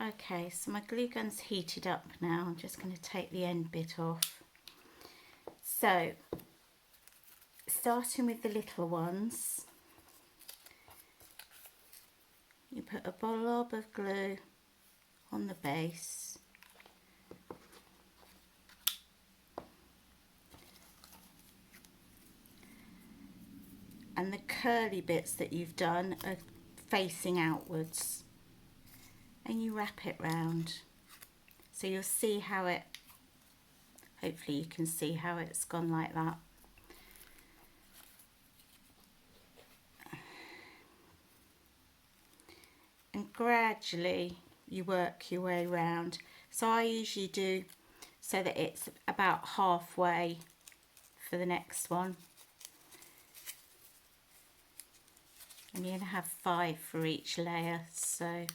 Okay, so my glue gun's heated up now. I'm just going to take the end bit off. So, starting with the little ones, you put a blob of glue on the base. And the curly bits that you've done are facing outwards. And you wrap it round. So you'll see how it, hopefully you can see how it's gone like that. And gradually you work your way round. So I usually do so that it's about halfway for the next one. And you're going to have 5 for each layer, so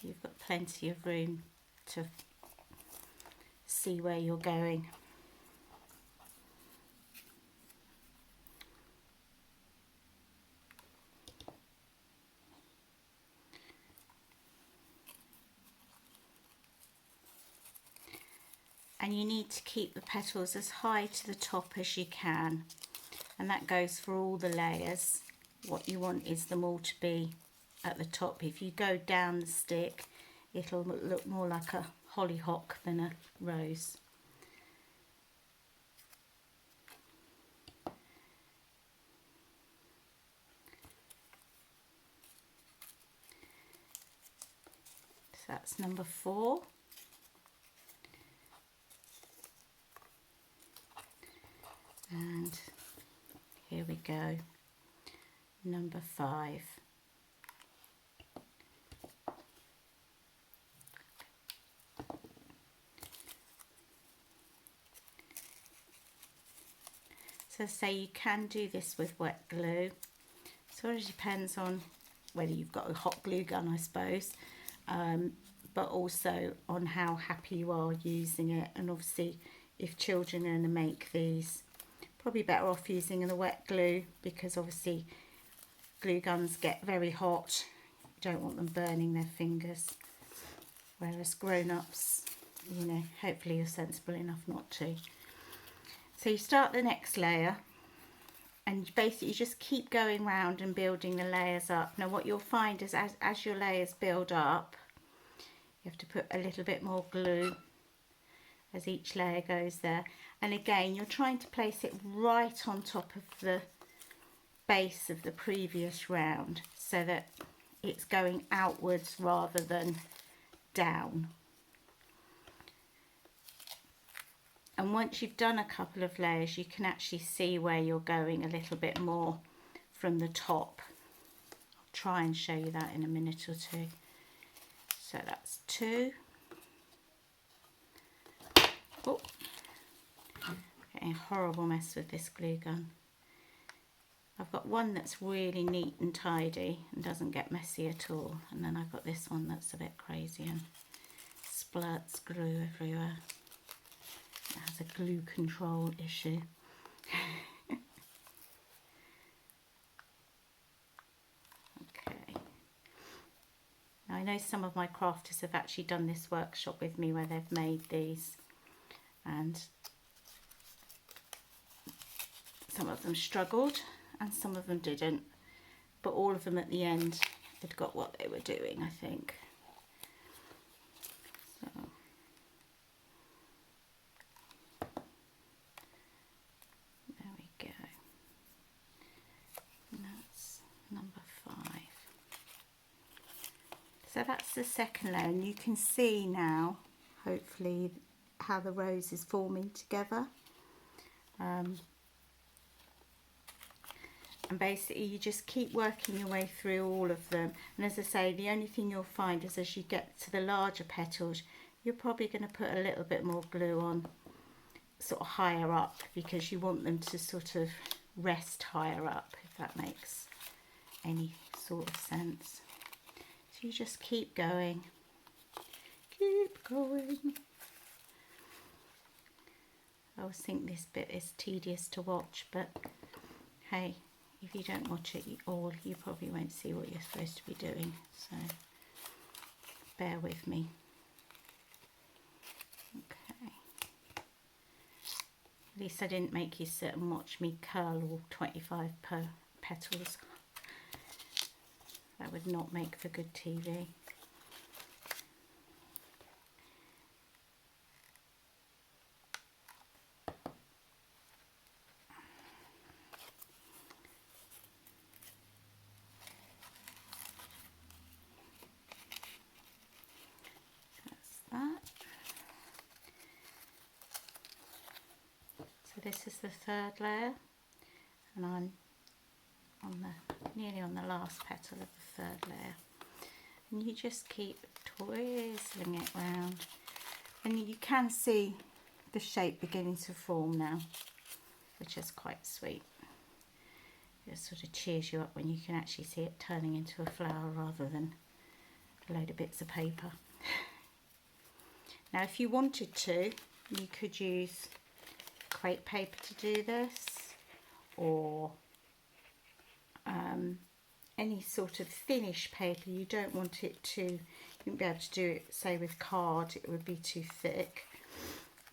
you've got plenty of room to see where you're going. And you need to keep the petals as high to the top as you can, and that goes for all the layers. What you want is them all to be at the top. If you go down the stick, it'll look more like a hollyhock than a rose. So that's number 4. And here we go, number 5. So say you can do this with wet glue. Sort of depends on whether you've got a hot glue gun, I suppose, but also on how happy you are using it. And obviously if children are going to make these, probably better off using the wet glue, because obviously glue guns get very hot. You don't want them burning their fingers. Whereas grown-ups, you know, hopefully you're sensible enough not to. So you start the next layer, and basically you just keep going round and building the layers up. Now what you'll find is as your layers build up, you have to put a little bit more glue as each layer goes there. And again, you're trying to place it right on top of the base of the previous round, so that it's going outwards rather than down. And once you've done a couple of layers, you can actually see where you're going a little bit more from the top. I'll try and show you that in a minute or two. So that's 2. Oh, getting a horrible mess with this glue gun. I've got one that's really neat and tidy and doesn't get messy at all, and then I've got this one that's a bit crazy and splurts glue everywhere. It has a glue control issue. Okay. Now I know some of my crafters have actually done this workshop with me where they've made these, and some of them struggled and some of them didn't, but all of them at the end had got what they were doing, I think. So there we go. And that's number 5. So that's the second layer, and you can see now, hopefully, how the rose is forming together. And basically you just keep working your way through all of them, and as I say, the only thing you'll find is as you get to the larger petals, you're probably going to put a little bit more glue on sort of higher up, because you want them to sort of rest higher up, if that makes any sort of sense. So you just keep going, keep going. I always think this bit is tedious to watch, but hey, if you don't watch it all, you probably won't see what you're supposed to be doing. So bear with me. Okay. At least I didn't make you sit and watch me curl all 25 petals. That would not make for good TV. So this is the third layer, and I'm on nearly on the last petal of the third layer. And you just keep twizzling it round, and you can see the shape beginning to form now, which is quite sweet. It sort of cheers you up when you can actually see it turning into a flower rather than a load of bits of paper. Now if you wanted to, you could use crepe paper to do this, or any sort of thinnish paper. You don't want it to, you wouldn't be able to do it say with card, it would be too thick,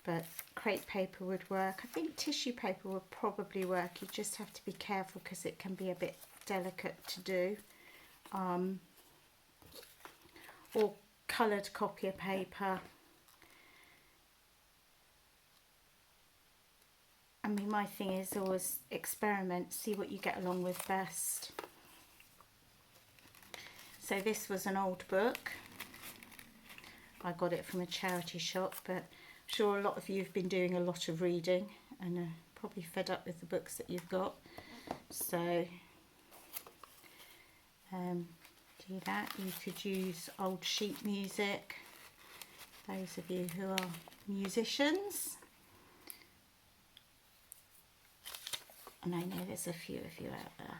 but crepe paper would work. I think tissue paper would probably work. You just have to be careful because it can be a bit delicate to do, or coloured copier paper. I mean, my thing is always experiment, see what you get along with best. So this was an old book. I got it from a charity shop, but I'm sure a lot of you have been doing a lot of reading and are probably fed up with the books that you've got. So do that. You could use old sheet music, those of you who are musicians. And I know there's a few of you out there.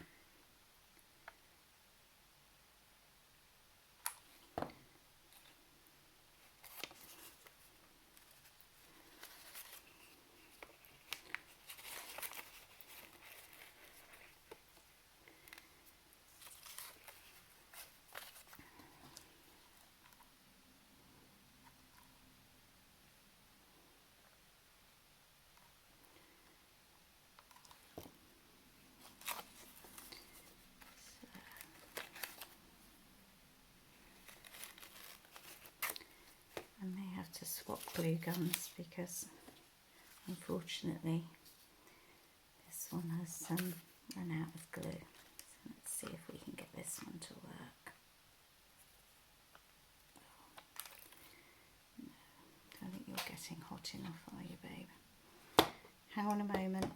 I may have to swap glue guns because unfortunately this one has run out of glue. So let's see if we can get this one to work. No, I don't think you're getting hot enough, are you, babe? Hang on a moment.